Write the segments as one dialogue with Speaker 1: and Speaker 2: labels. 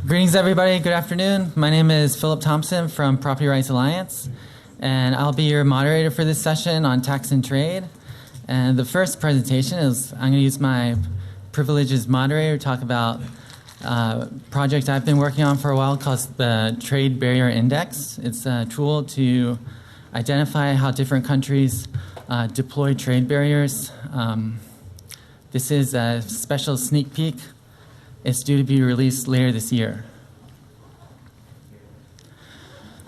Speaker 1: Greetings, everybody. Good afternoon. My name is Philip Thompson from Property Rights Alliance, and I'll be your moderator for this session on tax and trade. And the first presentation is I'm going to use my privilege as moderator to talk about a project I've been working on for a while called the Trade Barrier Index. It's a tool to identify how different countries deploy trade barriers. This is a special sneak peek. It's due to be released later this year.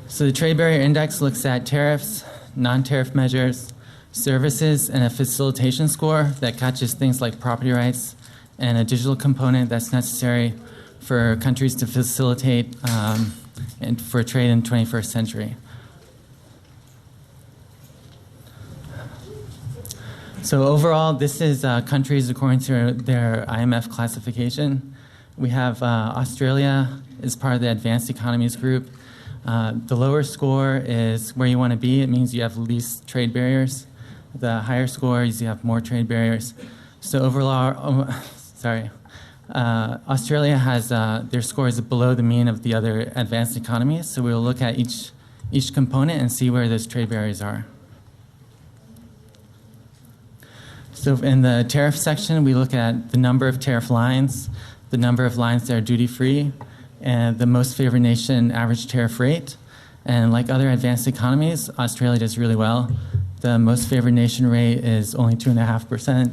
Speaker 1: So the Trade Barrier Index looks at tariffs, non-tariff measures, services, and a facilitation score that catches things like property rights and a digital component that's necessary for countries to facilitate and for trade in the 21st century. So overall, this is countries according to their IMF classification. We have Australia as part of the advanced economies group. The lower score is where you want to be. It means you have least trade barriers. The higher score is you have more trade barriers. So overall, Australia has their score is below the mean of the other advanced economies. So we'll look at each component and see where those trade barriers are. So in the tariff section, we look at the number of tariff lines, the number of lines that are duty-free, and the most favored nation average tariff rate. And like other advanced economies, Australia does really well. The most favored nation rate is only 2.5%.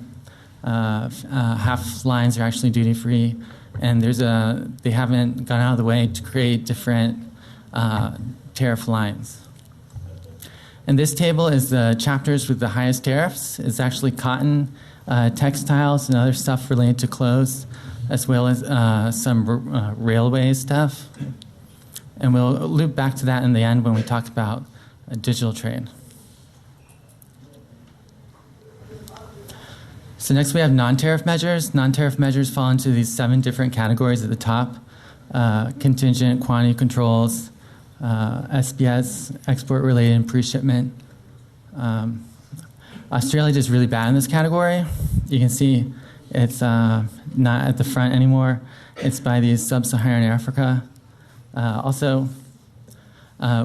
Speaker 1: Half lines are actually duty-free, and they haven't gone out of the way to create different tariff lines. And this table is the chapters with the highest tariffs. It's actually cotton, textiles, and other stuff related to clothes, as well as some railway stuff. And we'll loop back to that in the end when we talk about digital trade. So next we have non-tariff measures. Non-tariff measures fall into these 7 different categories at the top. Contingent, quantity controls, SPS, export-related and pre-shipment. Australia does really bad in this category. You can see it's not at the front anymore. It's by these sub-Saharan Africa. Also,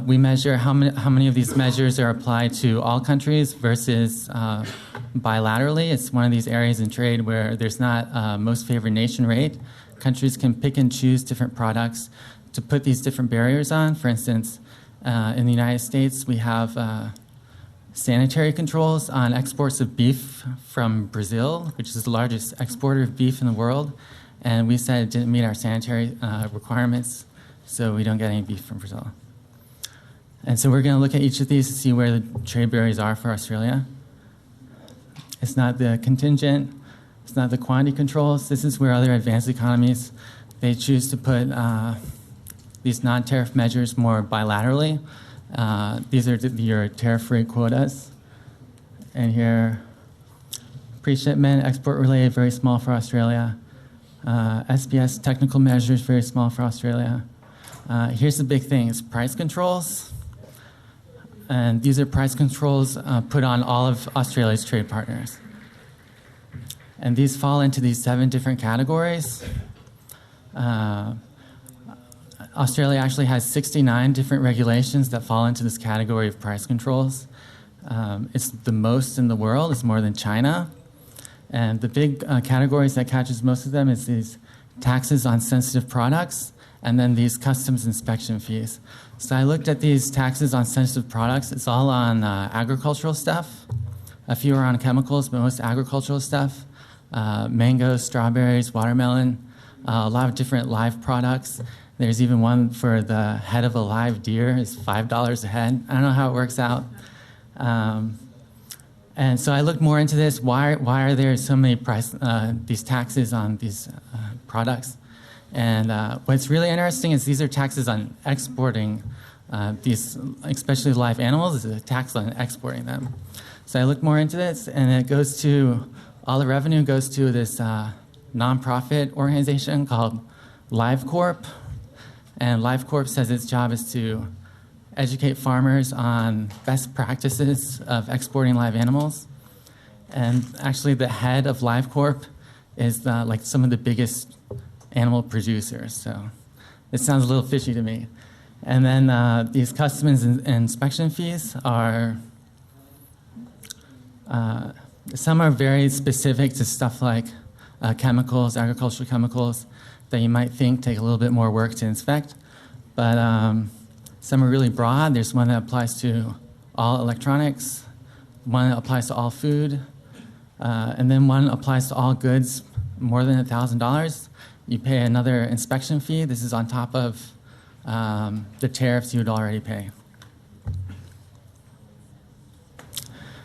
Speaker 1: we measure how many of these measures are applied to all countries versus bilaterally. It's one of these areas in trade where there's not most favored nation rate. Countries can pick and choose different products to put these different barriers on. For instance, in the United States, we have sanitary controls on exports of beef from Brazil, which is the largest exporter of beef in the world. And we said it didn't meet our sanitary requirements, so we don't get any beef from Brazil. And so we're going to look at each of these to see where the trade barriers are for Australia. It's not the contingent, it's not the quantity controls. This is where other advanced economies, they choose to put these non-tariff measures more bilaterally. These are your tariff-free quotas. And here, pre-shipment, export-related, very small for Australia. SPS, technical measures, very small for Australia. Here's the big thing, it's price controls. And these are price controls put on all of Australia's trade partners. And these fall into these 7 different categories. Australia actually has 69 different regulations that fall into this category of price controls. It's the most in the world. It's more than China. And the big categories that catches most of them is these taxes on sensitive products and then these customs inspection fees. So I looked at these taxes on sensitive products. It's all on agricultural stuff. A few are on chemicals, but most agricultural stuff. Mangoes, strawberries, watermelon, a lot of different live products. There's even one for the head of a live deer is $5 a head. I don't know how it works out. And so I looked more into this. Why are there so many these taxes on these products? And what's really interesting is these are taxes on exporting these, especially live animals. It's a tax on exporting them. So I looked more into this, and it goes to, all the revenue goes to this nonprofit organization called LiveCorp. And LiveCorp says its job is to educate farmers on best practices of exporting live animals. And actually the head of LiveCorp is like some of the biggest animal producers. So it sounds a little fishy to me. And then these customs and inspection fees are, some are very specific to stuff like chemicals, agricultural chemicals, that you might think take a little bit more work to inspect. But some are really broad. There's one that applies to all electronics, one that applies to all food, and then one applies to all goods more than $1,000. You pay another inspection fee. This is on top of the tariffs you would already pay.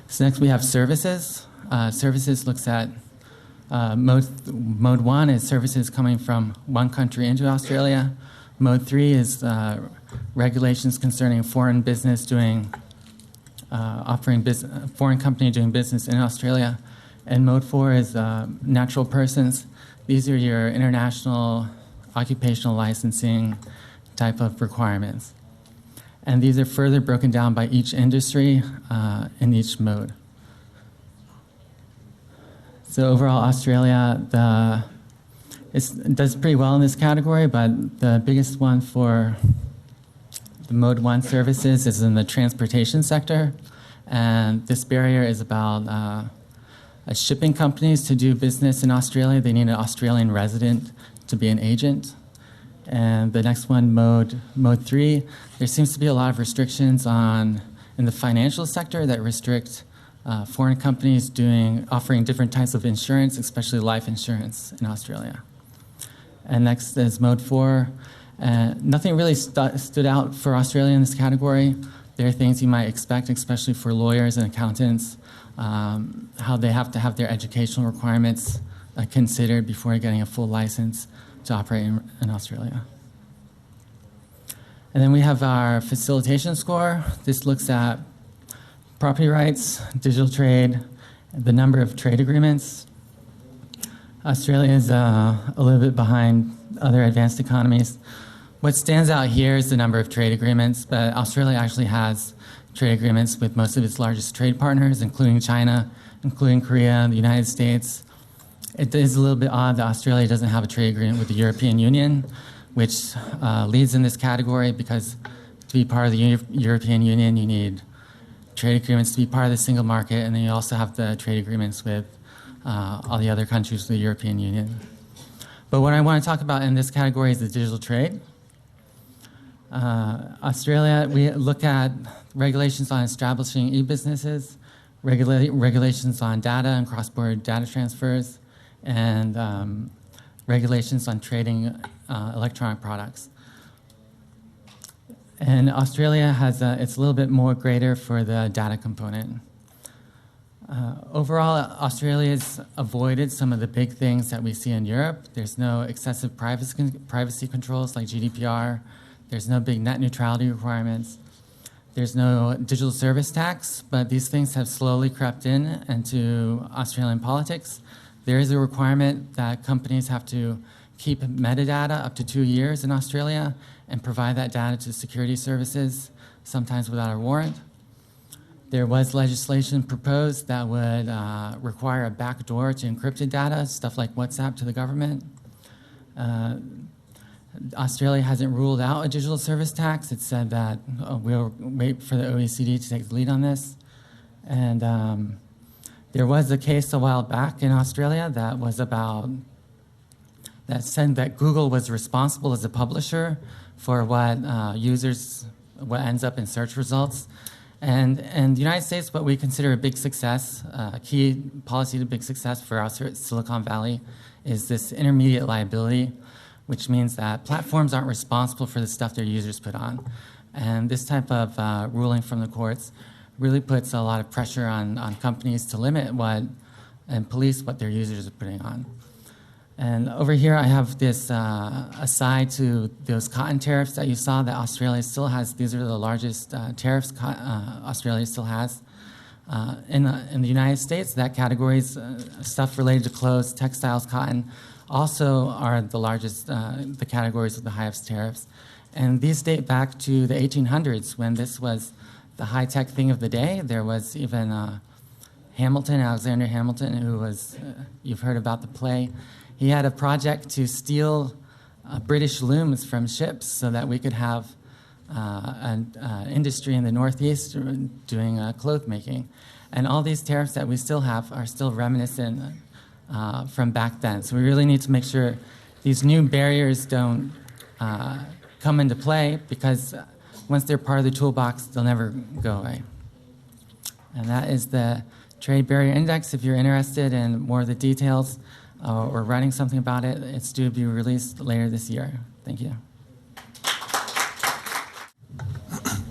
Speaker 1: So next we have services. Services looks at mode 1 is services coming from one country into Australia. Mode 3 is regulations concerning foreign business doing, foreign company doing business in Australia. And mode 4 is natural persons. These are your international occupational licensing type of requirements. And these are further broken down by each industry in each mode. So overall, Australia it does pretty well in this category, but the biggest one for the Mode 1 services is in the transportation sector. And this barrier is about shipping companies to do business in Australia. They need an Australian resident to be an agent. And the next one, Mode 3, there seems to be a lot of restrictions in the financial sector that restrict foreign companies offering different types of insurance, especially life insurance in Australia. And next is Mode 4. Nothing really stood out for Australia in this category. There are things you might expect, especially for lawyers and accountants, how they have to have their educational requirements considered before getting a full license to operate in Australia. And then we have our facilitation score. This looks at property rights, digital trade, the number of trade agreements. Australia is a little bit behind other advanced economies. What stands out here is the number of trade agreements, but Australia actually has trade agreements with most of its largest trade partners, including China, including Korea, the United States. It is a little bit odd that Australia doesn't have a trade agreement with the European Union, which leads in this category because to be part of the European Union, you need trade agreements to be part of the single market, and then you also have the trade agreements with all the other countries of the European Union. But what I want to talk about in this category is the digital trade. Australia, we look at regulations on establishing e-businesses, regulations on data and cross-border data transfers, and regulations on trading electronic products. And Australia has it's a little bit more greater for the data component. Overall, Australia's avoided some of the big things that we see in Europe. There's no excessive privacy controls like GDPR. There's no big net neutrality requirements. There's no digital service tax, but these things have slowly crept into Australian politics. There is a requirement that companies have to keep metadata up to 2 years in Australia and provide that data to security services, sometimes without a warrant. There was legislation proposed that would require a backdoor to encrypted data, stuff like WhatsApp to the government. Australia hasn't ruled out a digital service tax. It said that we'll wait for the OECD to take the lead on this. And there was a case a while back in Australia that said that Google was responsible as a publisher for what ends up in search results. And in the United States, what we consider a big success, a key policy to big success for us here at Silicon Valley is this intermediate liability, which means that platforms aren't responsible for the stuff their users put on. And this type of ruling from the courts really puts a lot of pressure on companies to limit and police what their users are putting on. And over here I have this aside to those cotton tariffs that you saw that Australia still has. These are the largest tariffs Australia still has. In the United States, that category is stuff related to clothes, textiles, cotton, also are the largest, the categories with the highest tariffs. And these date back to the 1800s when this was the high-tech thing of the day. There was even Alexander Hamilton, who was, you've heard about the play. He had a project to steal British looms from ships so that we could have an industry in the Northeast doing cloth making. And all these tariffs that we still have are still reminiscent from back then. So we really need to make sure these new barriers don't come into play, because once they're part of the toolbox, they'll never go away. And that is the Trade Barrier Index. If you're interested in more of the details or writing something about it, it's due to be released later this year. Thank you.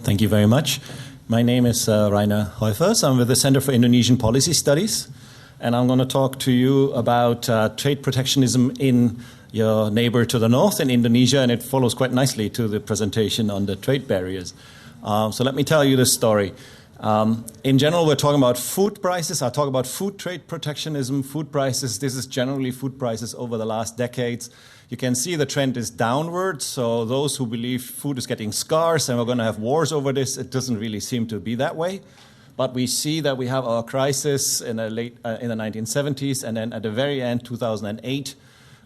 Speaker 2: Thank you very much. My name is Rainer Heufers. I'm with the Center for Indonesian Policy Studies, and I'm going to talk to you about trade protectionism in your neighbor to the north in Indonesia, and it follows quite nicely to the presentation on the trade barriers. So let me tell you this story. In general, we're talking about food prices. I talk about food trade protectionism, food prices. This is generally food prices over the last decades. You can see the trend is downward. So those who believe food is getting scarce and we're going to have wars over this, it doesn't really seem to be that way. But we see that we have our crisis in the 1970s, and then at the very end, 2008,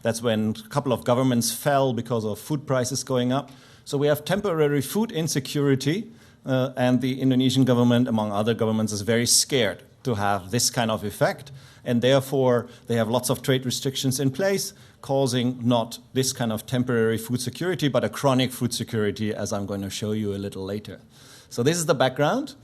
Speaker 2: that's when a couple of governments fell because of food prices going up. So we have temporary food insecurity. And the Indonesian government, among other governments, is very scared to have this kind of effect. And therefore, they have lots of trade restrictions in place, causing not this kind of temporary food security, but a chronic food security, as I'm going to show you a little later. So this is the background.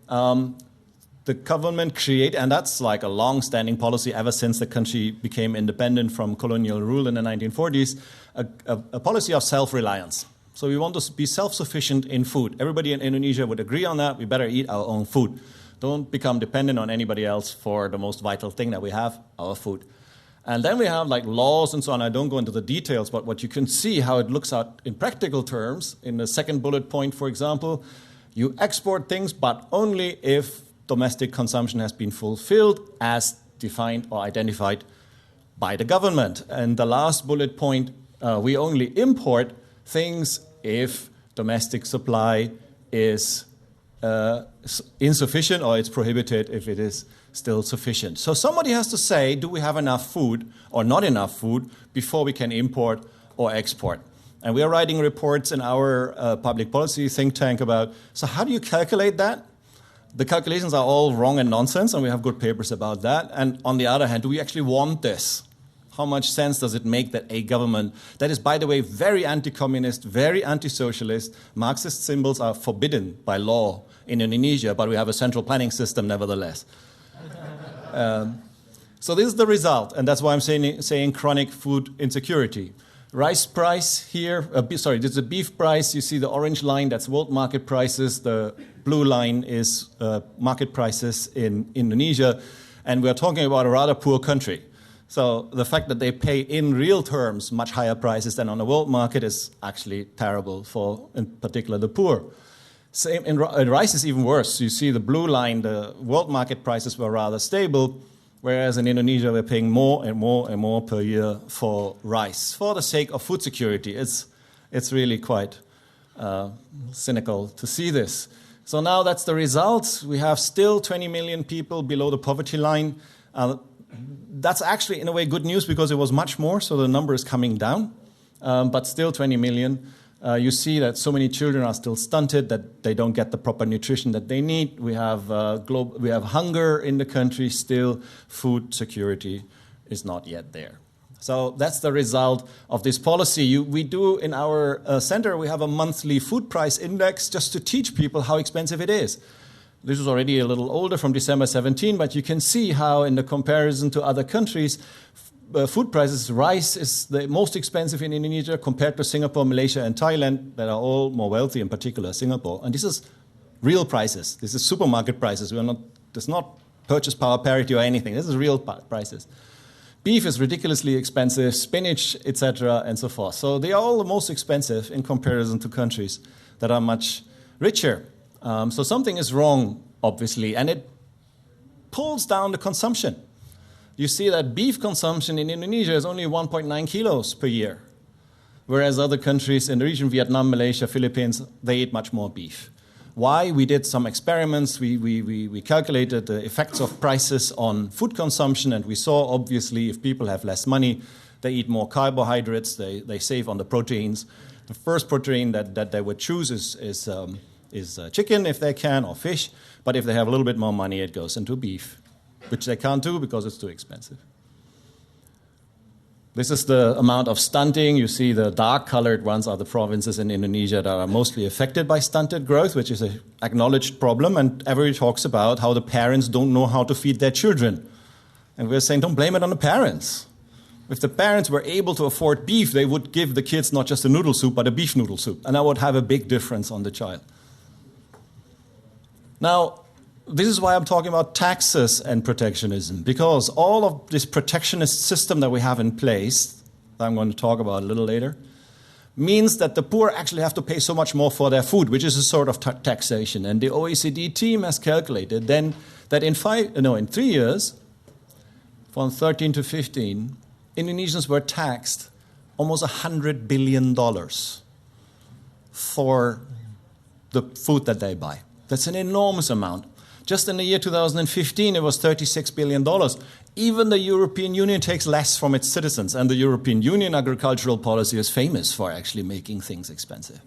Speaker 2: The government created, and that's like a long-standing policy ever since the country became independent from colonial rule in the 1940s, a policy of self-reliance. So we want to be self-sufficient in food. Everybody in Indonesia would agree on that. We better eat our own food. Don't become dependent on anybody else for the most vital thing that we have, our food. And then we have like laws and so on. I don't go into the details, but what you can see how it looks out in practical terms. In the second bullet point, for example, you export things, but only if domestic consumption has been fulfilled as defined or identified by the government. And the last bullet point, we only import things if domestic supply is insufficient, or it's prohibited if it is still sufficient. So somebody has to say, do we have enough food or not enough food before we can import or export? And we are writing reports in our public policy think tank about, so how do you calculate that? The calculations are all wrong and nonsense, and we have good papers about that. And on the other hand, do we actually want this? How much sense does it make that a government that is, by the way, very anti-communist, very anti-socialist, Marxist symbols are forbidden by law in Indonesia, but we have a central planning system nevertheless. So this is the result, and that's why I'm saying chronic food insecurity. Rice price here, this is the beef price. You see the orange line, that's world market prices. The blue line is market prices in Indonesia, and we're talking about a rather poor country. So the fact that they pay in real terms much higher prices than on the world market is actually terrible for, in particular, the poor. Same in rice is even worse. You see the blue line, the world market prices were rather stable, whereas in Indonesia we're paying more and more and more per year for rice for the sake of food security. It's really quite cynical to see this. So now that's the result. We have still 20 million people below the poverty line. That's actually, in a way, good news because it was much more, so the number is coming down, but still 20 million. You see that so many children are still stunted, that they don't get the proper nutrition that they need. We have hunger in the country still. Food security is not yet there. So that's the result of this policy. We do in our center, we have a monthly food price index just to teach people how expensive it is. This is already a little older, from December 17, but you can see how in the comparison to other countries, food prices, rice is the most expensive in Indonesia compared to Singapore, Malaysia, and Thailand that are all more wealthy, in particular Singapore. And this is real prices. This is supermarket prices. There's not purchase power parity or anything. This is real prices. Beef is ridiculously expensive, spinach, etc., and so forth. So they are all the most expensive in comparison to countries that are much richer. So something is wrong, obviously, and it pulls down the consumption. You see that beef consumption in Indonesia is only 1.9 kilos per year, whereas other countries in the region, Vietnam, Malaysia, Philippines, they eat much more beef. Why? We did some experiments. We calculated the effects of prices on food consumption, and we saw, obviously, if people have less money, they eat more carbohydrates, they save on the proteins. The first protein that they would choose is chicken, if they can, or fish. But if they have a little bit more money, it goes into beef, which they can't do because it's too expensive. This is the amount of stunting. You see the dark-colored ones are the provinces in Indonesia that are mostly affected by stunted growth, which is an acknowledged problem. And everybody talks about how the parents don't know how to feed their children. And we're saying, don't blame it on the parents. If the parents were able to afford beef, they would give the kids not just a noodle soup, but a beef noodle soup. And that would have a big difference on the child. Now, this is why I'm talking about taxes and protectionism, because all of this protectionist system that we have in place, that I'm going to talk about a little later, means that the poor actually have to pay so much more for their food, which is a sort of taxation. And the OECD team has calculated then that in 3 years, from 13 to 15, Indonesians were taxed almost $100 billion for the food that they buy. That's an enormous amount. Just in the year 2015, it was $36 billion. Even the European Union takes less from its citizens, and the European Union agricultural policy is famous for actually making things expensive.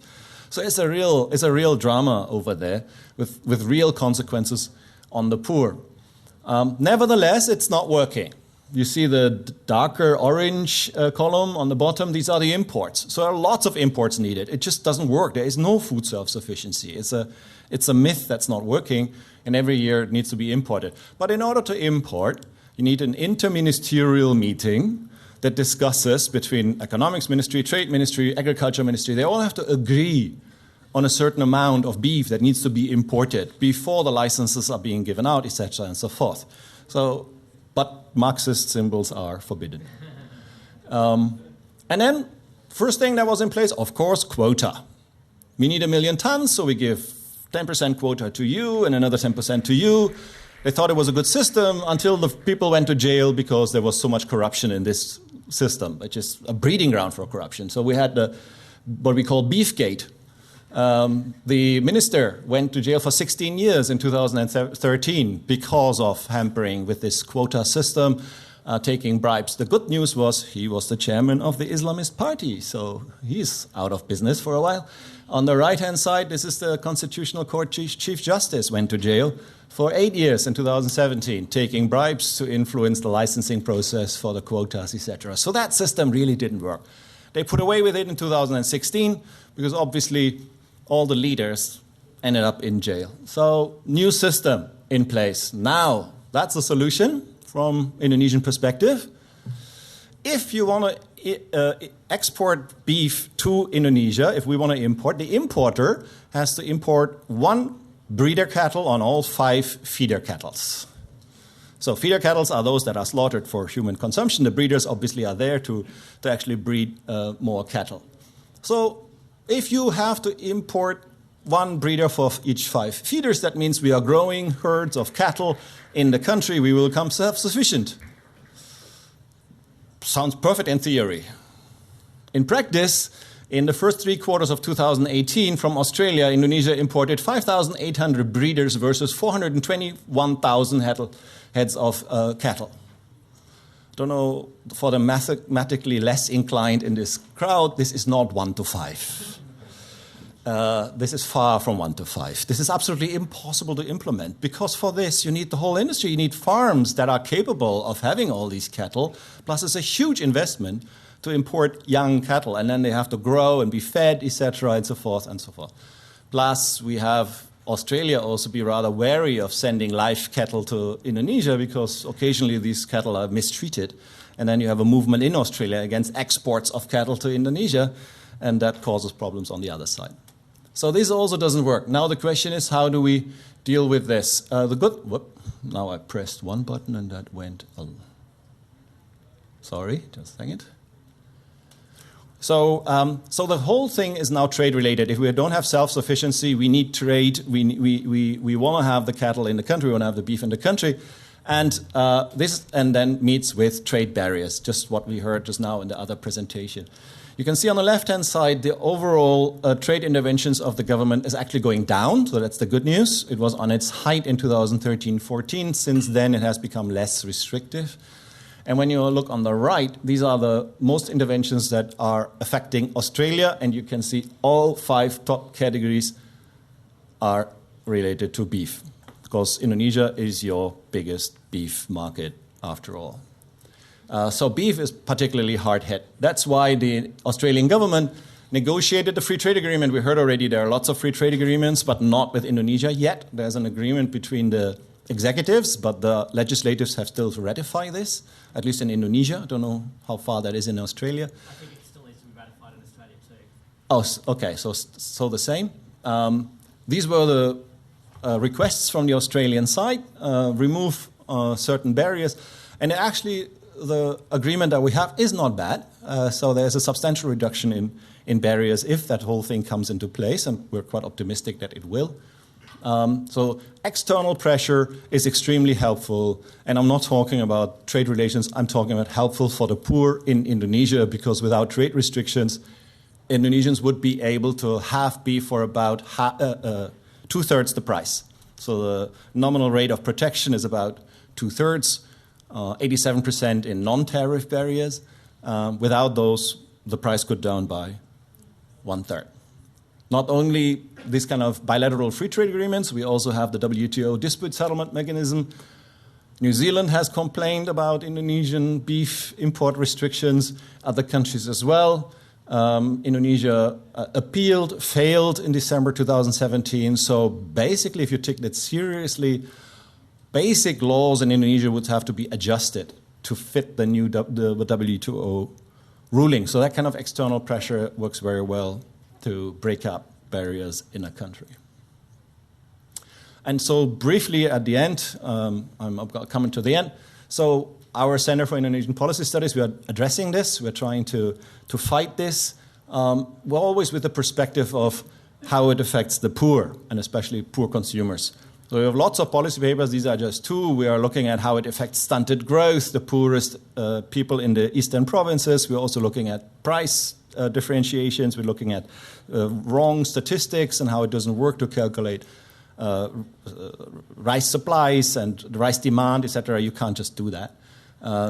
Speaker 2: So it's a real drama over there with real consequences on the poor. Nevertheless, it's not working. You see the darker orange column on the bottom. These are the imports. So there are lots of imports needed. It just doesn't work. There is no food self-sufficiency. It's a myth that's not working, and every year it needs to be imported. But in order to import, you need an interministerial meeting that discusses between economics ministry, trade ministry, agriculture ministry. They all have to agree on a certain amount of beef that needs to be imported before the licenses are being given out, etc., and so forth. But Marxist symbols are forbidden. And then, first thing that was in place, of course, quota. We need 1 million tons, so we give 10% quota to you and another 10% to you. They thought it was a good system until the people went to jail because there was so much corruption in this system, which is a breeding ground for corruption. So we had what we call Beefgate. The minister went to jail for 16 years in 2013 because of hampering with this quota system, taking bribes. The good news was he was the chairman of the Islamist party, so he's out of business for a while. On the right-hand side, this is the Constitutional Court Chief Justice went to jail for 8 years in 2017, taking bribes to influence the licensing process for the quotas, etc. So that system really didn't work. They put away with it in 2016 because obviously all the leaders ended up in jail. So new system in place. Now, that's the solution from Indonesian perspective. If you want to export beef to Indonesia, if we want to import, the importer has to import 1 breeder cattle on all 5 feeder cattle. So feeder cattle are those that are slaughtered for human consumption. The breeders obviously are there to actually breed more cattle. So if you have to import 1 breeder for each 5 feeders, that means we are growing herds of cattle in the country. We will become self-sufficient. Sounds perfect in theory. In practice, in the first 3 quarters of 2018 from Australia, Indonesia imported 5,800 breeders versus 421,000 heads of cattle. Don't know, for the mathematically less inclined in this crowd, this is not 1 to 5. This is far from 1 to 5. This is absolutely impossible to implement because for this you need the whole industry. You need farms that are capable of having all these cattle. Plus it's a huge investment to import young cattle, and then they have to grow and be fed, etc., and so forth and so forth. Plus we have Australia also be rather wary of sending live cattle to Indonesia because occasionally these cattle are mistreated. And then you have a movement in Australia against exports of cattle to Indonesia, and that causes problems on the other side. So this also doesn't work. Now the question is, how do we deal with this? Now I pressed one button and that went. Sorry, just a second. So the whole thing is now trade related. If we don't have self-sufficiency, we need trade. We want to have the cattle in the country. We want to have the beef in the country, and this then meets with trade barriers. Just what we heard just now in the other presentation. You can see on the left-hand side, the overall trade interventions of the government is actually going down, so that's the good news. It was on its height in 2013-14. Since then, it has become less restrictive. And when you look on the right, these are the most interventions that are affecting Australia, and you can see all 5 top categories are related to beef, because Indonesia is your biggest beef market after all. So beef is particularly hard hit. That's why the Australian government negotiated the free trade agreement. We heard already there are lots of free trade agreements, but not with Indonesia yet. There's an agreement between the executives, but the legislatives have still to ratify this, at least in Indonesia. I don't know how far that is in Australia.
Speaker 3: I think it still needs to be ratified in Australia too.
Speaker 2: Oh, okay, so the same. These were the requests from the Australian side, remove certain barriers, and actually the agreement that we have is not bad. So there's a substantial reduction in barriers if that whole thing comes into place, and we're quite optimistic that it will. So external pressure is extremely helpful, and I'm not talking about trade relations, I'm talking about helpful for the poor in Indonesia, because without trade restrictions, Indonesians would be able to have beef for about 2/3 the price. So the nominal rate of protection is about 2/3, 87% in non-tariff barriers. Without those, the price could down by 1/3. Not only these kind of bilateral free trade agreements, we also have the WTO dispute settlement mechanism. New Zealand has complained about Indonesian beef import restrictions, other countries as well. Indonesia appealed, failed in December 2017. So basically, if you take that seriously, basic laws in Indonesia would have to be adjusted to fit the new WTO ruling. So that kind of external pressure works very well to break up barriers in a country. And so briefly at the end, I'm coming to the end. So our Center for Indonesian Policy Studies, we are addressing this. We're trying to fight this. We're always with the perspective of how it affects the poor, and especially poor consumers. So we have lots of policy papers. These are just 2. We are looking at how it affects stunted growth, the poorest people in the eastern provinces. We're also looking at price differentiations. We're looking at wrong statistics and how it doesn't work to calculate rice supplies and rice demand, etc. You can't just do that.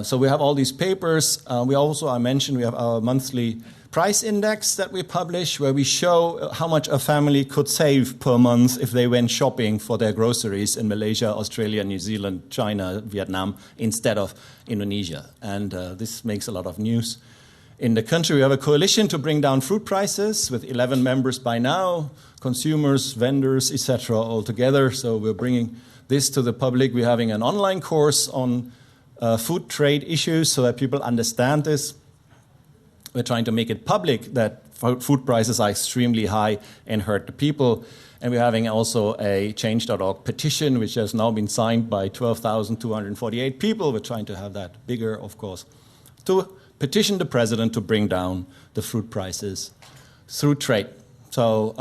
Speaker 2: So we have all these papers. We also, I mentioned, we have our monthly price index that we publish, where we show how much a family could save per month if they went shopping for their groceries in Malaysia, Australia, New Zealand, China, Vietnam, instead of Indonesia. And this makes a lot of news. In the country, we have a coalition to bring down fruit prices with 11 members by now, consumers, vendors, etc., all together. So we're bringing this to the public. We're having an online course on food trade issues so that people understand this. We're trying to make it public that food prices are extremely high and hurt the people. And we're having also a change.org petition, which has now been signed by 12,248 people. We're trying to have that bigger, of course, to petition the president to bring down the fruit prices through trade. So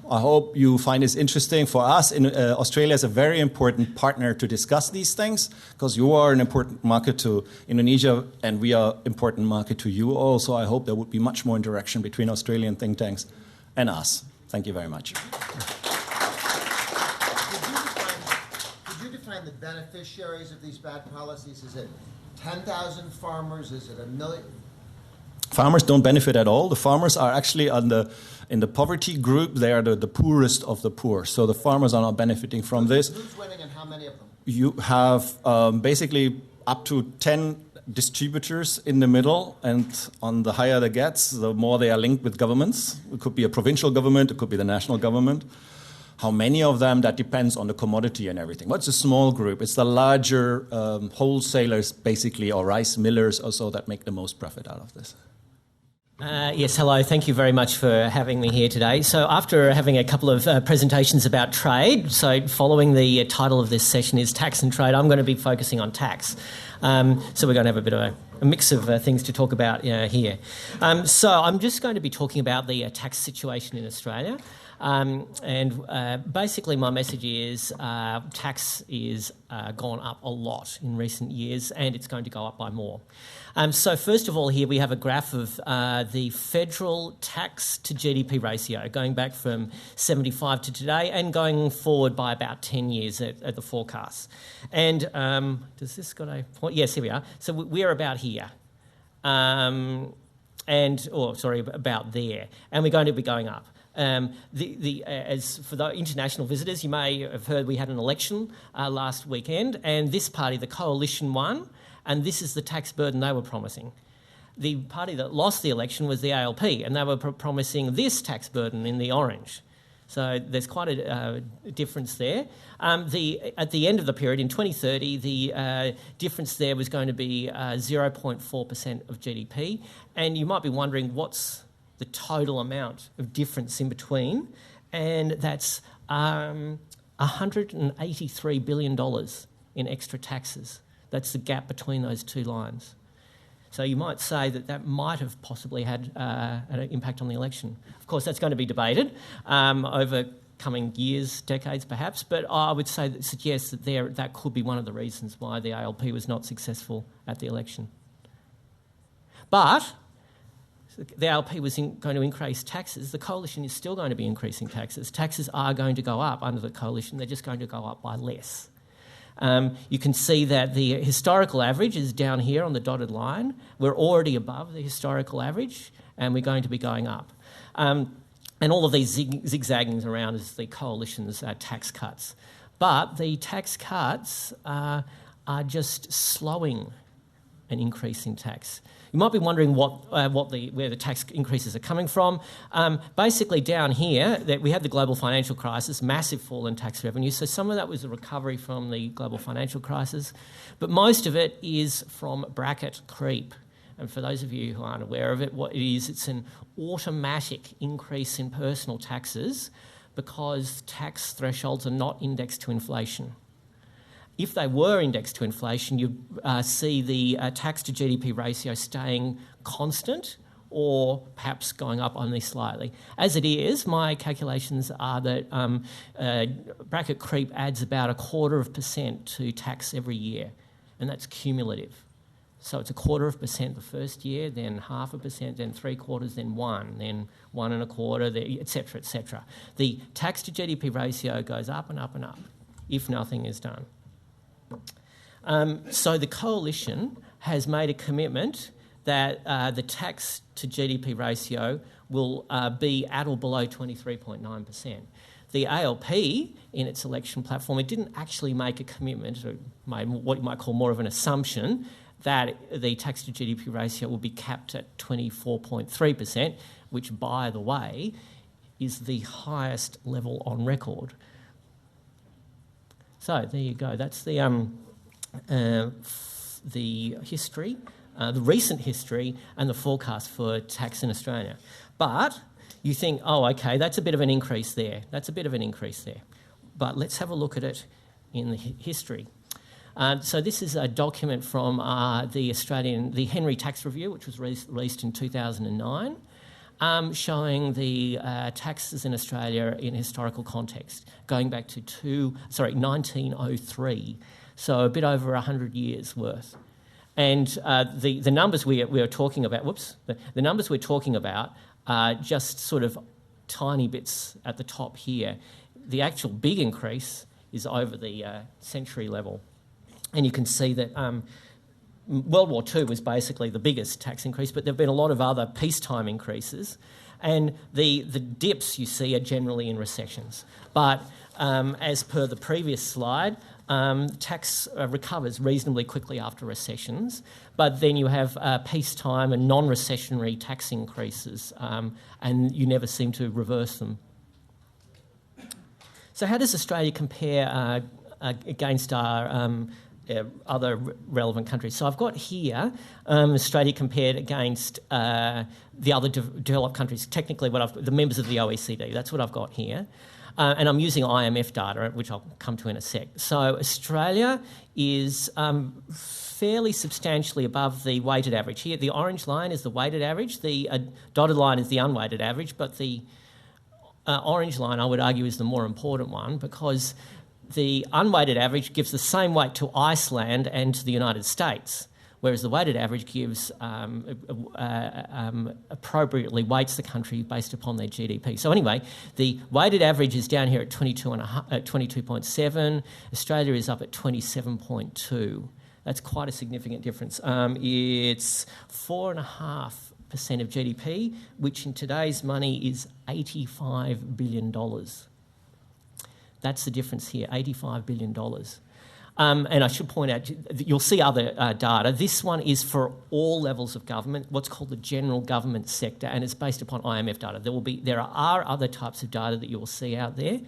Speaker 2: I hope you find this interesting. For us, Australia is a very important partner to discuss these things, because you are an important market to Indonesia, and we are an important market to you also. I hope there would be much more interaction between Australian think tanks and us. Thank you very much.
Speaker 4: Could you define the beneficiaries of these bad policies? Is it 10,000 farmers? Is it 1 million?
Speaker 2: Farmers don't benefit at all. The farmers are actually in the poverty group. They are the poorest of the poor. So the farmers are not benefiting from this.
Speaker 4: Who's winning and how many of them?
Speaker 2: You have basically up to 10 distributors in the middle, and on the higher they get, the more they are linked with governments. It could be a provincial government, it could be the national government. How many of them, that depends on the commodity and everything. But it's a small group. It's the larger wholesalers, basically, or rice millers or so, that make the most profit out of this.
Speaker 3: Yes, hello. Thank you very much for having me here today. So after having a couple of presentations about trade, so following the title of this session is Tax and Trade, I'm going to be focusing on tax. So we're going to have a bit of a mix of things to talk about here. So I'm just going to be talking about the tax situation in Australia. Basically my message is tax is gone up a lot in recent years, and it's going to go up by more. So first of all, here we have a graph of the federal tax to GDP ratio going back from 75 to today and going forward by about 10 years at the forecasts. And does this got a point? Yes, here we are. So we're about here. About there. And we're going to be going up. As for the international visitors, you may have heard we had an election last weekend, and this party, the Coalition, won, and this is the tax burden they were promising. The party that lost the election was the ALP, and they were promising this tax burden in the orange. So there's quite a difference there. At the end of the period, in 2030, the difference there was going to be 0.4% of GDP, and you might be wondering what's the total amount of difference in between, and that's $183 billion in extra taxes. That's the gap between those two lines. So you might say that might have possibly had an impact on the election. Of course, that's going to be debated over coming years, decades perhaps, but I would suggest that that could be one of the reasons why the ALP was not successful at the election. But the ALP was going to increase taxes. The coalition is still going to be increasing taxes. Taxes are going to go up under the coalition. They're just going to go up by less. You can see that the historical average is down here on the dotted line. We're already above the historical average, and we're going to be going up. And all of these zigzagging around is the coalition's tax cuts. But the tax cuts are just slowing an increase in tax. You might be wondering where the tax increases are coming from. Basically down here, we had the global financial crisis, massive fall in tax revenue. So some of that was a recovery from the global financial crisis, but most of it is from bracket creep. And for those of you who aren't aware of it, what it is, it's an automatic increase in personal taxes because tax thresholds are not indexed to inflation. If they were indexed to inflation, you'd see the tax to GDP ratio staying constant or perhaps going up only slightly. As it is, my calculations are that bracket creep adds about 0.25% to tax every year, and that's cumulative. So it's 0.25% the first year, then 0.5%, then 0.75%, then 1%, then 1.25%, etc., etc. The tax to GDP ratio goes up and up and up if nothing is done. So the coalition has made a commitment that the tax to GDP ratio will be at or below 23.9%. The ALP, in its election platform, it didn't actually make a commitment, or what you might call more of an assumption, that the tax to GDP ratio will be capped at 24.3%, which, by the way, is the highest level on record. So there you go. That's the history, the recent history, and the forecast for tax in Australia. But you think, oh, okay, that's a bit of an increase there. That's a bit of an increase there. But let's have a look at it in the history. So this is a document from the Henry Tax Review, which was released in 2009. Showing the taxes in Australia in historical context, going back to 1903, so a bit over 100 years worth. And the numbers we are talking about, the numbers we're talking about are just sort of tiny bits at the top here. The actual big increase is over the century level. And you can see that World War II was basically the biggest tax increase, but there have been a lot of other peacetime increases. And the dips you see are generally in recessions. But as per the previous slide, tax recovers reasonably quickly after recessions. But then you have peacetime and non-recessionary tax increases, and you never seem to reverse them. So how does Australia compare against our other relevant countries? So I've got here Australia compared against the other developed countries, technically the members of the OECD. That's what I've got here. And I'm using IMF data, which I'll come to in a sec. So Australia is fairly substantially above the weighted average. Here, the orange line is the weighted average. The dotted line is the unweighted average, but the orange line, I would argue, is the more important one, because the unweighted average gives the same weight to Iceland and to the United States, whereas the weighted average gives appropriately weights the country based upon their GDP. So anyway, the weighted average is down here at 22.7. Australia is up at 27.2. That's quite a significant difference. It's 4.5% of GDP, which in today's money is $85 billion. That's the difference here, $85 billion. And I should point out, you'll see other data. This one is for all levels of government, what's called the general government sector, and it's based upon IMF data. There are other types of data that you will see out there.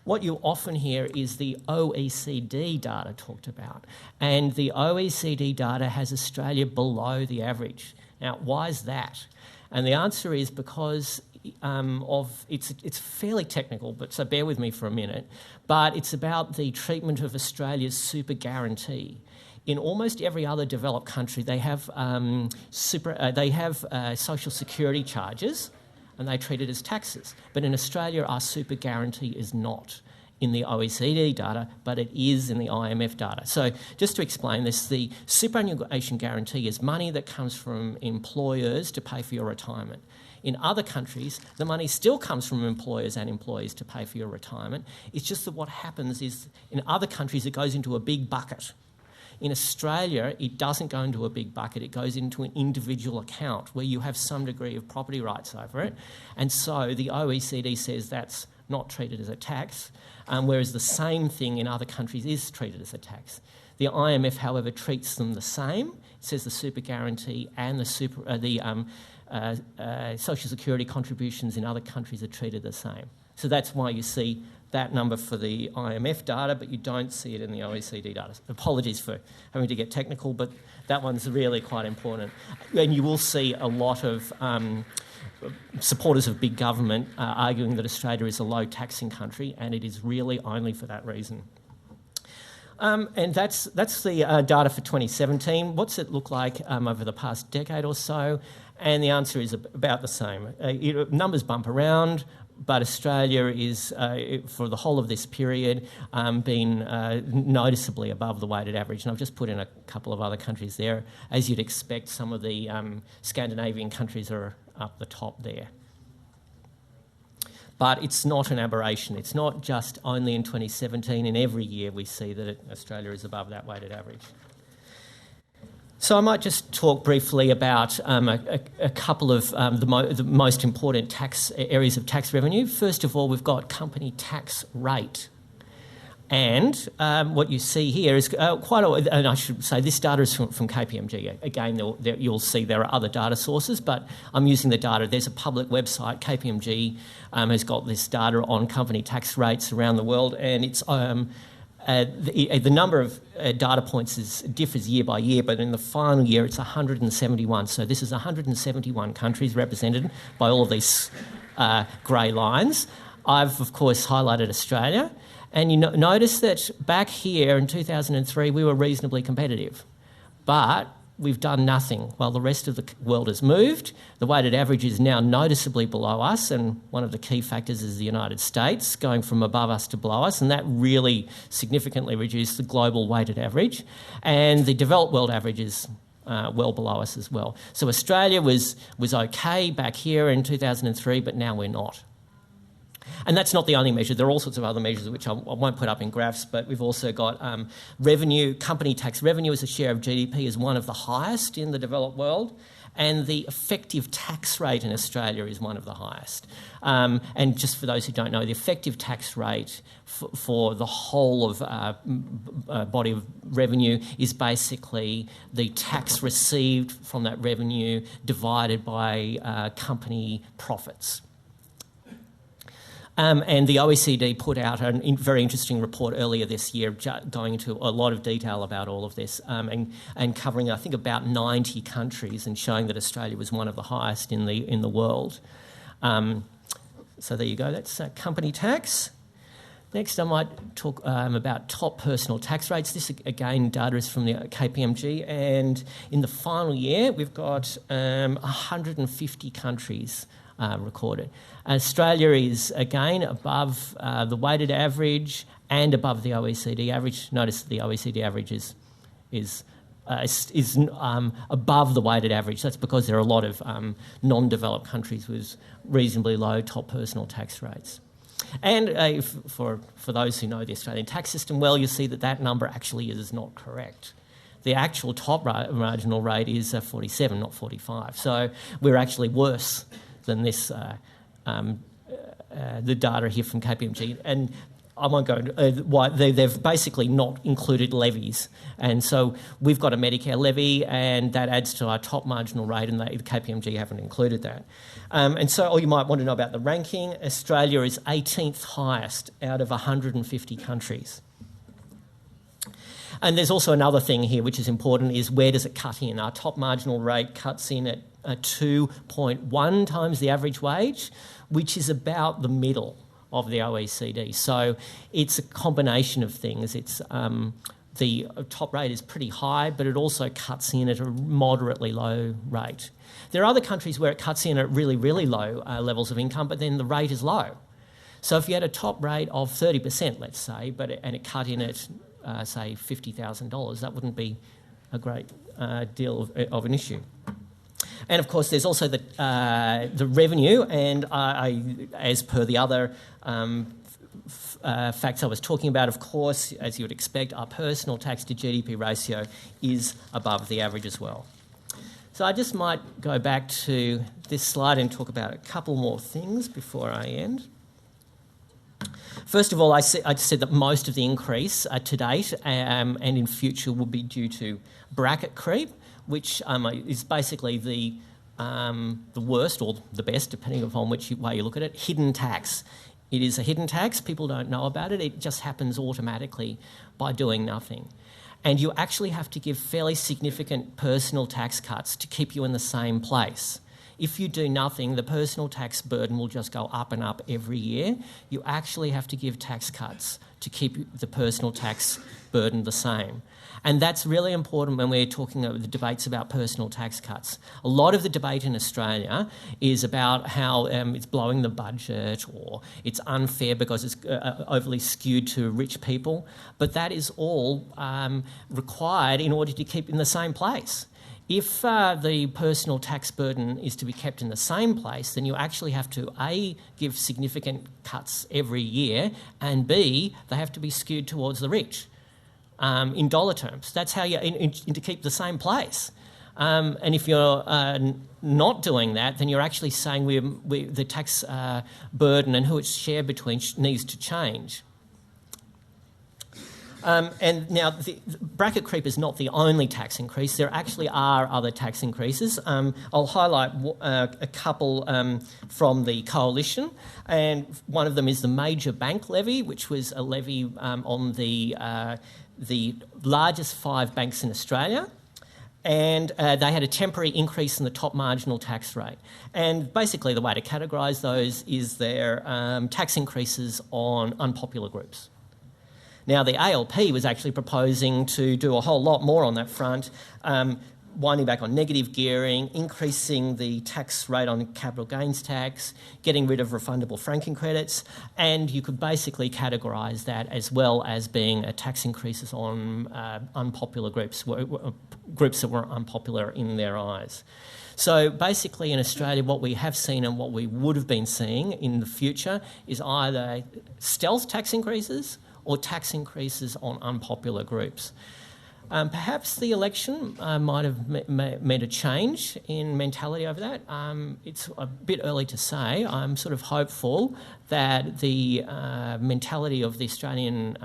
Speaker 3: What you often hear is the OECD data talked about, and the OECD data has Australia below the average. Now, why is that? And the answer is because it's fairly technical, but so bear with me for a minute. But it's about the treatment of Australia's super guarantee. In almost every other developed country, they have social security charges, and they treat it as taxes. But in Australia, our super guarantee is not in the OECD data, but it is in the IMF data. So just to explain this, the superannuation guarantee is money that comes from employers to pay for your retirement. In other countries, the money still comes from employers and employees to pay for your retirement. It's just that what happens is in other countries it goes into a big bucket. In Australia, it doesn't go into a big bucket. It goes into an individual account where you have some degree of property rights over it. And so the OECD says that's not treated as a tax, whereas the same thing in other countries is treated as a tax. The IMF, however, treats them the same. It says the super guarantee and the social security contributions in other countries are treated the same. So that's why you see that number for the IMF data, but you don't see it in the OECD data. Apologies for having to get technical, but that one's really quite important. And you will see a lot of supporters of big government arguing that Australia is a low taxing country, and it is really only for that reason. And that's the data for 2017. What's it look like over the past decade or so? And the answer is about the same. Numbers bump around, but Australia is, for the whole of this period, been noticeably above the weighted average. And I've just put in a couple of other countries there. As you'd expect, some of the Scandinavian countries are up the top there. But it's not an aberration. It's not just only in 2017. In every year we see that Australia is above that weighted average. So I might just talk briefly about a couple of the most important tax areas of tax revenue. First of all, we've got company tax rate. And what you see here is and I should say this data is from KPMG. Again, you'll see there are other data sources, but I'm using the data. There's a public website. KPMG has got this data on company tax rates around the world, and it's the number of data points differs year by year, but in the final year it's 171. So this is 171 countries represented by all of these grey lines. I've, of course, highlighted Australia. And you notice that back here in 2003 we were reasonably competitive. But we've done nothing while the rest of the world has moved. The weighted average is now noticeably below us, and one of the key factors is the United States going from above us to below us, and that really significantly reduced the global weighted average. And the developed world average is well below us as well. So Australia was okay back here in 2003, but now we're not. And that's not the only measure. There are all sorts of other measures which I won't put up in graphs, but we've also got revenue. Company tax revenue as a share of GDP is one of the highest in the developed world, and the effective tax rate in Australia is one of the highest. And just for those who don't know, the effective tax rate for the whole of body of revenue is basically the tax received from that revenue divided by company profits. And the OECD put out a very interesting report earlier this year going into a lot of detail about all of this and covering, I think, about 90 countries and showing that Australia was one of the highest in the world. So there you go, that's company tax. Next, I might talk about top personal tax rates. This, again, data is from the KPMG, and in the final year, we've got 150 countries recorded. Australia is, again, above the weighted average and above the OECD average. Notice that the OECD average is above the weighted average. That's because there are a lot of non-developed countries with reasonably low top personal tax rates. And for those who know the Australian tax system well, you'll see that number actually is not correct. The actual top marginal rate is 47, not 45. So we're actually worse than this, the data here from KPMG. And I won't go into why they've basically not included levies. And so we've got a Medicare levy, and that adds to our top marginal rate, and the KPMG haven't included that. And so you might want to know about the ranking. Australia is 18th highest out of 150 countries. And there's also another thing here which is important, is where does it cut in? Our top marginal rate cuts in at 2.1 times the average wage, which is about the middle of the OECD. So it's a combination of things. It's the top rate is pretty high, but it also cuts in at a moderately low rate. There are other countries where it cuts in at really, really low levels of income, but then the rate is low. So if you had a top rate of 30%, let's say, and it cut in at, say, $50,000, that wouldn't be a great deal of an issue. And of course, there's also the revenue, and as per the other facts I was talking about, of course, as you would expect, our personal tax to GDP ratio is above the average as well. So I just might go back to this slide and talk about a couple more things before I end. First of all, I said that most of the increase to date and in future will be due to bracket creep, which is basically the worst or the best, depending upon which way you look at it, hidden tax. It is a hidden tax. People don't know about it. It just happens automatically by doing nothing. And you actually have to give fairly significant personal tax cuts to keep you in the same place. If you do nothing, the personal tax burden will just go up and up every year. You actually have to give tax cuts to keep the personal tax burden the same. And that's really important when we're talking about the debates about personal tax cuts. A lot of the debate in Australia is about how it's blowing the budget, or it's unfair because it's overly skewed to rich people. But that is all required in order to keep in the same place. If the personal tax burden is to be kept in the same place, then you actually have to, A, give significant cuts every year, and B, they have to be skewed towards the rich. In dollar terms, that's how you to keep the same place. And if you're not doing that, then you're actually saying the tax burden and who it's shared between needs to change. And now, the bracket creep is not the only tax increase. There actually are other tax increases. I'll highlight a couple from the coalition, and one of them is the major bank levy, which was a levy on the largest 5 banks in Australia. And they had a temporary increase in the top marginal tax rate. And basically the way to categorise those is their tax increases on unpopular groups. Now, the ALP was actually proposing to do a whole lot more on that front, winding back on negative gearing, increasing the tax rate on capital gains tax, getting rid of refundable franking credits, and you could basically categorise that as well as being tax increases on unpopular groups, groups that were unpopular in their eyes. So basically in Australia, what we have seen and what we would have been seeing in the future is either stealth tax increases or tax increases on unpopular groups. Perhaps the election might have made a change in mentality over that. It's a bit early to say. I'm sort of hopeful that the mentality of the Australian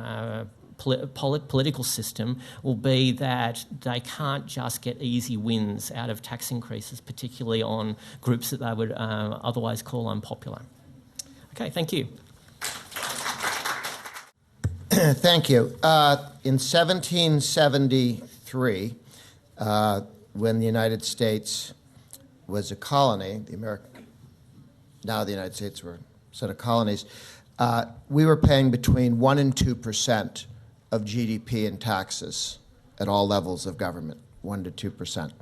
Speaker 3: political system will be that they can't just get easy wins out of tax increases, particularly on groups that they would otherwise call unpopular. Okay, thank you.
Speaker 4: Thank you. In 1773, when the United States was a colony, now the United States were a set of colonies, we were paying between 1% and 2% of GDP in taxes at all levels of government, 1% to 2%.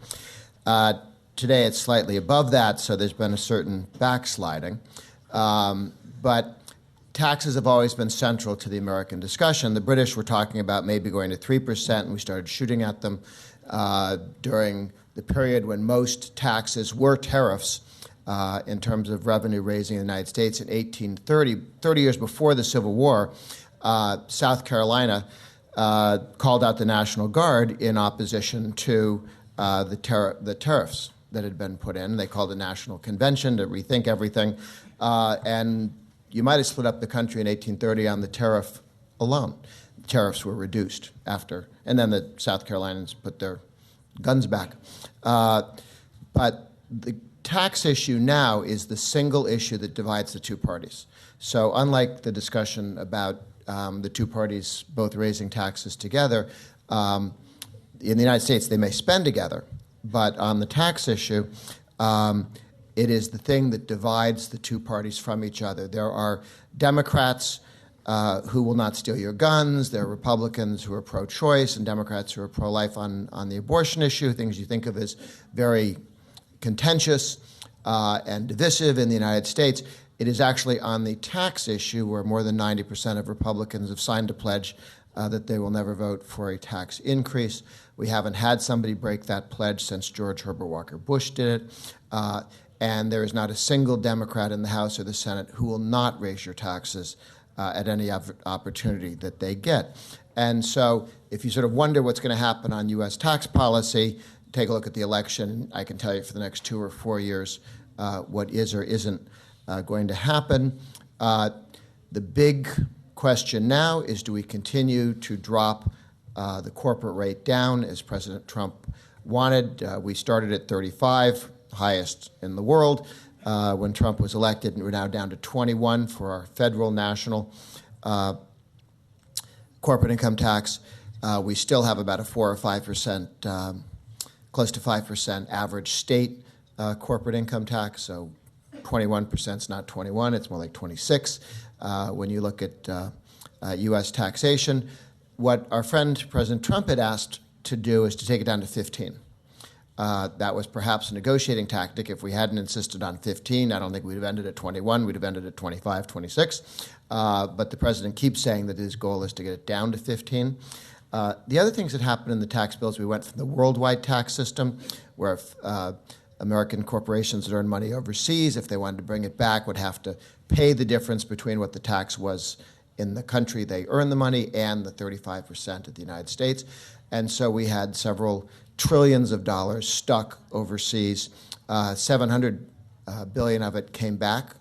Speaker 4: today it's slightly above that, so there's been a certain backsliding. But taxes have always been central to the American discussion. The British were talking about maybe going to 3%, and we started shooting at them during the period when most taxes were tariffs in terms of revenue raising in the United States in 1830. 30 years before the Civil War, South Carolina called out the National Guard in opposition to the tariffs that had been put in. They called a national convention to rethink everything. And you might have split up the country in 1830 on the tariff alone. The tariffs were reduced after, and then the South Carolinians put their guns back. But the tax issue now is the single issue that divides the two parties. So unlike the discussion about the two parties both raising taxes together, in the United States they may spend together, but on the tax issue, it is the thing that divides the two parties from each other. There are Democrats who will not steal your guns. There are Republicans who are pro-choice and Democrats who are pro-life on the abortion issue, things you think of as very contentious and divisive in the United States. It is actually on the tax issue where more than 90% of Republicans have signed a pledge that they will never vote for a tax increase. We haven't had somebody break that pledge since George Herbert Walker Bush did it. And there is not a single Democrat in the House or the Senate who will not raise your taxes at any opportunity that they get. And so if you sort of wonder what's going to happen on U.S. tax policy, take a look at the election. I can tell you for the next 2 or 4 years what is or isn't going to happen. The big question now is, do we continue to drop the corporate rate down as President Trump wanted? We started at 35, highest in the world when Trump was elected, and we're now down to 21 for our federal national corporate income tax. We still have about a 4 or 5%, close to 5% average state corporate income tax, so 21% is not 21, it's more like 26 when you look at U.S. taxation. What our friend President Trump had asked to do is to take it down to 15. That was perhaps a negotiating tactic. If we hadn't insisted on 15, I don't think we'd have ended at 21. We'd have ended at 25, 26. But the president keeps saying that his goal is to get it down to 15. The other things that happened in the tax bills, we went from the worldwide tax system, where American corporations that earn money overseas, if they wanted to bring it back, would have to pay the difference between what the tax was in the country they earn the money and the 35% of the United States. And so we had several trillions of dollars stuck overseas. 700 billion of it came back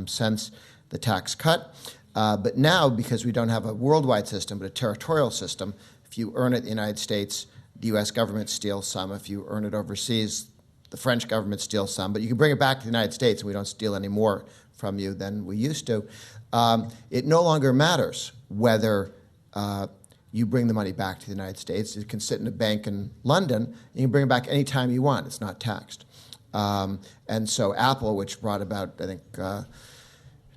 Speaker 4: since the tax cut. But now, because we don't have a worldwide system, but a territorial system, if you earn it in the United States, the U.S. government steals some. If you earn it overseas, the French government steals some. But you can bring it back to the United States, and we don't steal any more from you than we used to. It no longer matters whether you bring the money back to the United States. It can sit in a bank in London, and you can bring it back any time you want. It's not taxed. And so Apple, which brought about, I think,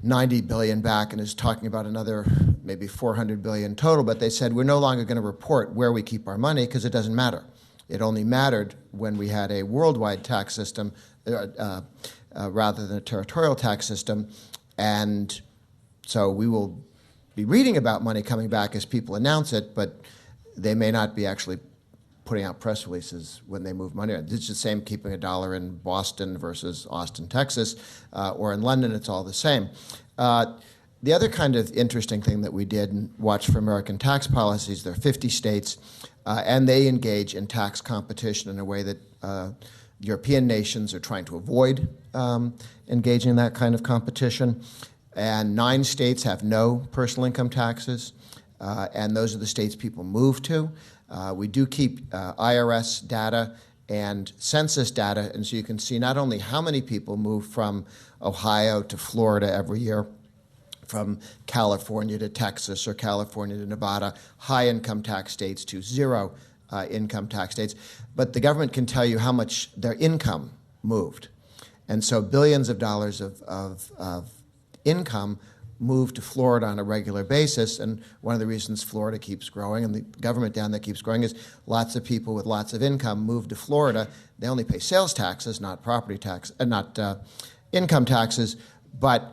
Speaker 4: 90 billion back and is talking about another maybe 400 billion total, but they said we're no longer going to report where we keep our money because it doesn't matter. It only mattered when we had a worldwide tax system rather than a territorial tax system. And so we will be reading about money coming back as people announce it, but they may not be actually putting out press releases when they move money. It's the same keeping a dollar in Boston versus Austin, Texas, or in London, it's all the same. The other kind of interesting thing that we did and watched for American tax policies, there are 50 states, and they engage in tax competition in a way that European nations are trying to avoid engaging in that kind of competition. And 9 states have no personal income taxes, and those are the states people move to. We do keep IRS data and census data, and so you can see not only how many people move from Ohio to Florida every year, from California to Texas or California to Nevada, high income tax states to zero income tax states, but the government can tell you how much their income moved. And so billions of dollars of income move to Florida on a regular basis. And one of the reasons Florida keeps growing and the government down there keeps growing is lots of people with lots of income move to Florida. They only pay sales taxes, not property tax, not income taxes. But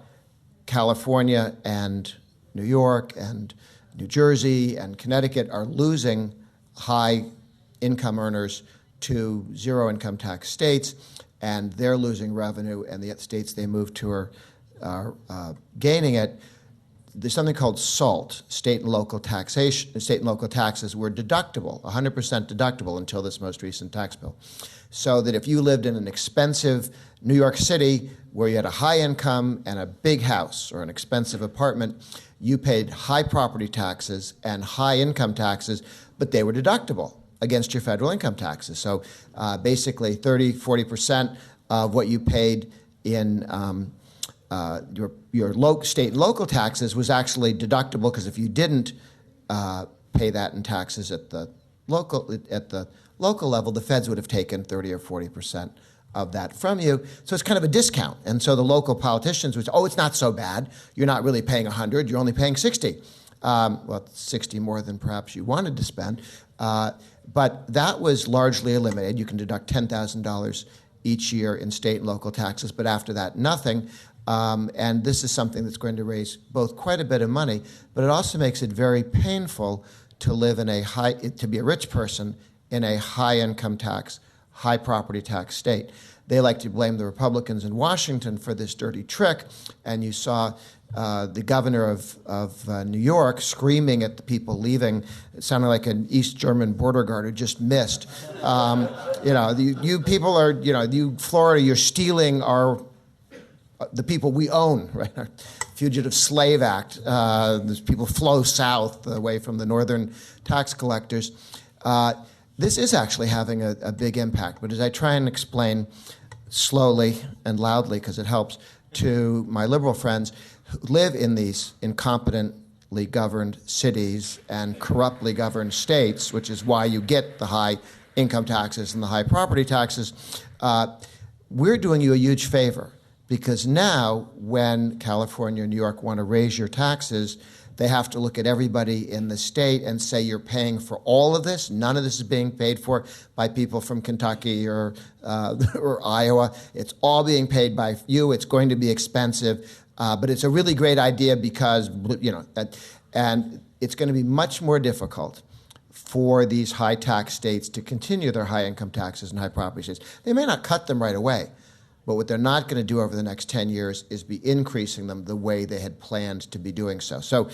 Speaker 4: California and New York and New Jersey and Connecticut are losing high income earners to zero income tax states, and they're losing revenue, and the states they move to are gaining it. There's something called SALT, state and local taxation. State and local taxes were deductible, 100% deductible until this most recent tax bill. So that if you lived in an expensive New York City where you had a high income and a big house or an expensive apartment, you paid high property taxes and high income taxes, but they were deductible against your federal income taxes. So basically 30, 40% of what you paid in your state and local taxes was actually deductible, because if you didn't pay that in taxes at the local level, the feds would have taken 30 or 40% of that from you. So it's kind of a discount. And so the local politicians would say, oh, it's not so bad. You're not really paying 100, you're only paying 60. Well, 60 more than perhaps you wanted to spend. But that was largely eliminated. You can deduct $10,000 each year in state and local taxes, but after that, nothing. And this is something that's going to raise both quite a bit of money, but it also makes it very painful to live in to be a rich person in a high income tax, high property tax state. They like to blame the Republicans in Washington for this dirty trick, and you saw the governor of New York screaming at the people leaving. It sounded like an East German border guard who just missed. You people are, you Florida, you're stealing the people we own, right? Our Fugitive Slave Act. These people flow south away from the northern tax collectors. This is actually having a big impact, but as I try and explain slowly and loudly, because it helps, to my liberal friends who live in these incompetently governed cities and corruptly governed states, which is why you get the high income taxes and the high property taxes, we're doing you a huge favor, because now when California and New York want to raise your taxes, they have to look at everybody in the state and say, you're paying for all of this. None of this is being paid for by people from Kentucky or Iowa. It's all being paid by you. It's going to be expensive, but it's a really great idea because, and it's going to be much more difficult for these high tax states to continue their high income taxes and high property states. They may not cut them right away, but what they're not going to do over the next 10 years is be increasing them the way they had planned to be doing so. So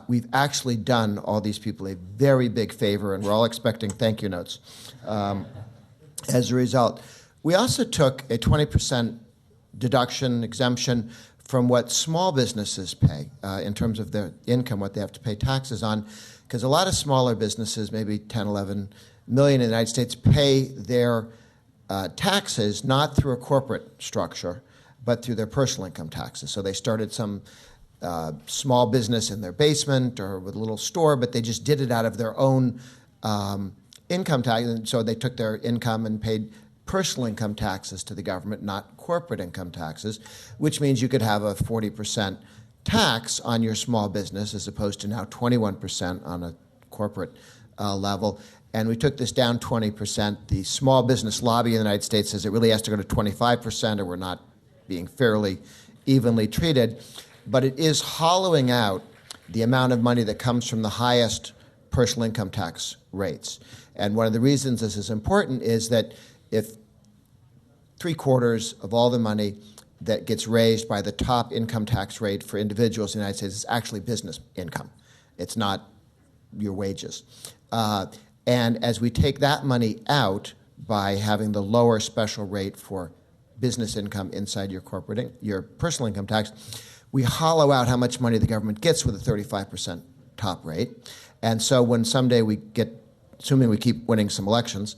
Speaker 4: we've actually done all these people a very big favor, and we're all expecting thank you notes as a result. We also took a 20% deduction exemption from what small businesses pay in terms of their income, what they have to pay taxes on, because a lot of smaller businesses, maybe 10, 11 million in the United States, pay their taxes not through a corporate structure, but through their personal income taxes. So they started some small business in their basement or with a little store, but they just did it out of their own income tax. And so they took their income and paid personal income taxes to the government, not corporate income taxes, which means you could have a 40% tax on your small business as opposed to now 21% on a corporate level. And we took this down 20%. The small business lobby in the United States says it really has to go to 25%, or we're not being fairly evenly treated. But it is hollowing out the amount of money that comes from the highest personal income tax rates. And one of the reasons this is important is that if 3/4 of all the money that gets raised by the top income tax rate for individuals in the United States is actually business income. It's not your wages. And as we take that money out by having the lower special rate for business income inside your personal income tax, we hollow out how much money the government gets with a 35% top rate. And so when someday we get, assuming we keep winning some elections,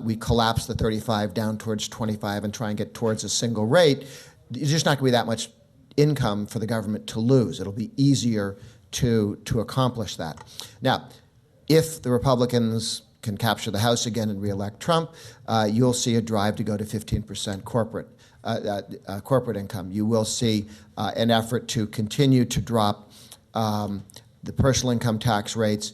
Speaker 4: we collapse the 35 down towards 25 and try and get towards a single rate, there's just not going to be that much income for the government to lose. It'll be easier to accomplish that. Now, if the Republicans can capture the House again and reelect Trump, you'll see a drive to go to 15% corporate income. You will see an effort to continue to drop the personal income tax rates.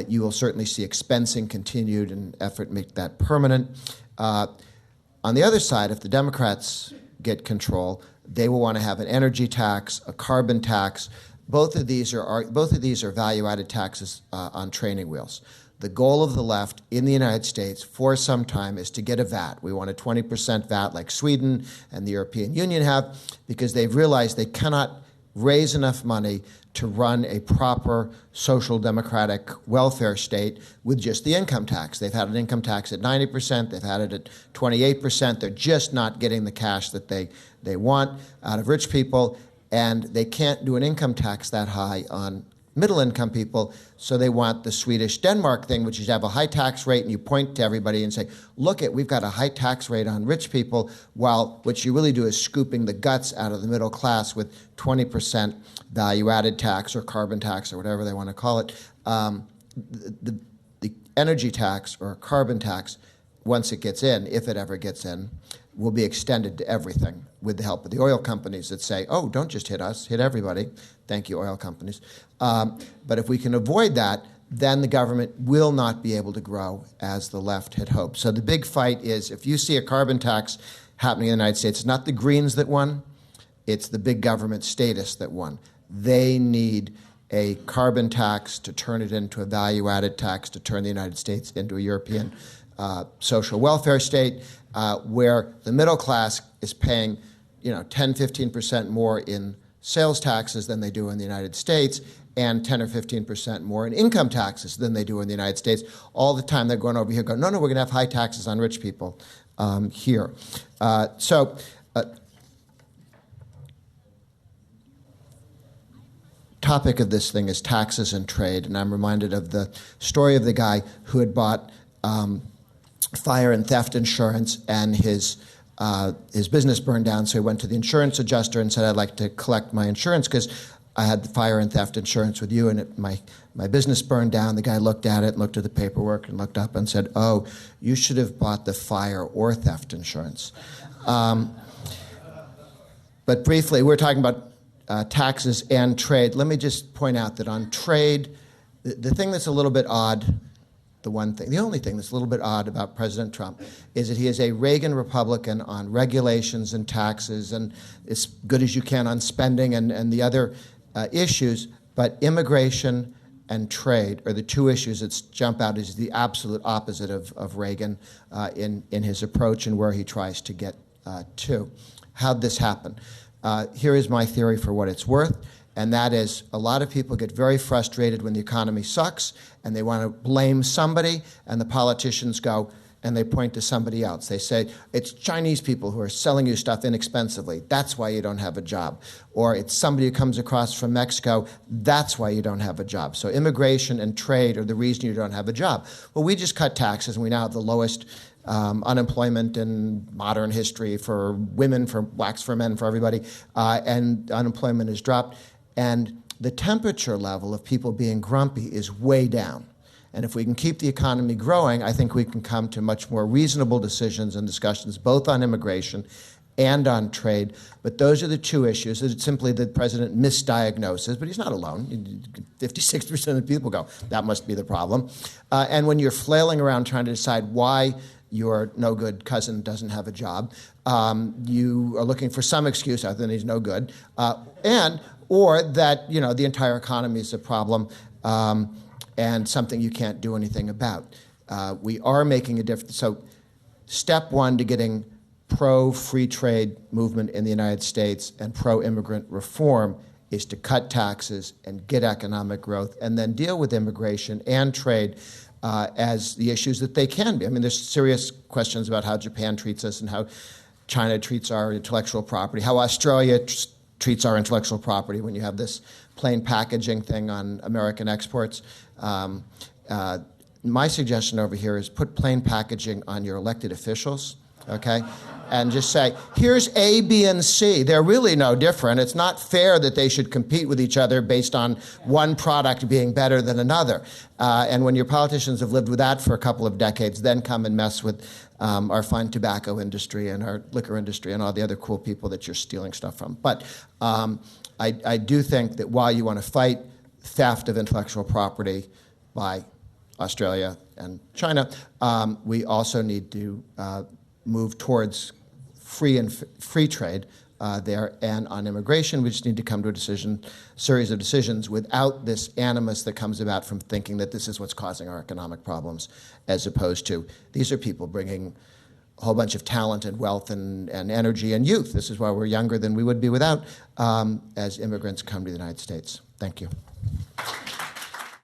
Speaker 4: You will certainly see expensing continued and effort to make that permanent. On the other side, if the Democrats get control, they will want to have an energy tax, a carbon tax. Both of these are value-added taxes on training wheels. The goal of the left in the United States for some time is to get a VAT. We want a 20% VAT like Sweden and the European Union have, because they've realized they cannot raise enough money to run a proper social democratic welfare state with just the income tax. They've had an income tax at 90%, they've had it at 28%. They're just not getting the cash that they want out of rich people, and they can't do an income tax that high on middle-income people, so they want the Swedish Denmark thing, which is you have a high tax rate and you point to everybody and say, look, we've got a high tax rate on rich people, while what you really do is scooping the guts out of the middle class with 20% value-added tax or carbon tax or whatever they want to call it. The energy tax or carbon tax, once it gets in, if it ever gets in, will be extended to everything with the help of the oil companies that say, oh, don't just hit us, hit everybody. Thank you, oil companies. But if we can avoid that, then the government will not be able to grow as the left had hoped. So the big fight is, if you see a carbon tax happening in the United States, it's not the Greens that won, it's the big government statists that won. They need a carbon tax to turn it into a value-added tax to turn the United States into a European social welfare state, where the middle class is paying 10-15% more in sales taxes than they do in the United States, and 10 or 15% more in income taxes than they do in the United States. All the time they're going over here going, no, we're going to have high taxes on rich people here. Topic of this thing is taxes and trade, and I'm reminded of the story of the guy who had bought fire and theft insurance, and his business burned down, so he went to the insurance adjuster and said, I'd like to collect my insurance because I had the fire and theft insurance with you, and my business burned down. The guy looked at it, looked at the paperwork, and looked up and said, oh, you should have bought the fire or theft insurance. But briefly, we're talking about taxes and trade. Let me just point out that on trade, the thing that's a little bit odd, the only thing that's a little bit odd about President Trump is that he is a Reagan Republican on regulations and taxes, and as good as you can on spending and the other issues, but immigration and trade are the two issues that jump out as the absolute opposite of Reagan in his approach and where he tries to get to. How'd this happen? Here is my theory for what it's worth, and that is a lot of people get very frustrated when the economy sucks and they want to blame somebody, and the politicians go and they point to somebody else. They say, it's Chinese people who are selling you stuff inexpensively. That's why you don't have a job. Or it's somebody who comes across from Mexico. That's why you don't have a job. So immigration and trade are the reason you don't have a job. Well, we just cut taxes, and we now have the lowest unemployment in modern history for women, for blacks, for men, for everybody, and unemployment has dropped. And the temperature level of people being grumpy is way down. And if we can keep the economy growing, I think we can come to much more reasonable decisions and discussions, both on immigration and on trade. But those are the two issues. It's simply the president misdiagnoses, but he's not alone. 56% of the people go, that must be the problem. And when you're flailing around trying to decide why your no-good cousin doesn't have a job, you are looking for some excuse other than he's no good, or that the entire economy is a problem, and something you can't do anything about. We are making a difference. So step one to getting pro-free trade movement in the United States and pro-immigrant reform is to cut taxes and get economic growth, and then deal with immigration and trade as the issues that they can be. I mean, there's serious questions about how Japan treats us and how China treats our intellectual property, how Australia treats our intellectual property when you have this plain packaging thing on American exports. My suggestion over here is put plain packaging on your elected officials, okay? and just say, here's A, B, and C. They're really no different. It's not fair that they should compete with each other based on one product being better than another. And when your politicians have lived with that for a couple of decades, then come and mess with our fine tobacco industry and our liquor industry and all the other cool people that you're stealing stuff from. But I do think that while you want to fight theft of intellectual property by Australia and China, we also need to move towards free trade there. And on immigration, we just need to come to a series of decisions without this animus that comes about from thinking that this is what's causing our economic problems, as opposed to these are people bringing a whole bunch of talent and wealth and energy and youth. This is why we're younger than we would be without as immigrants come to the United States. Thank you.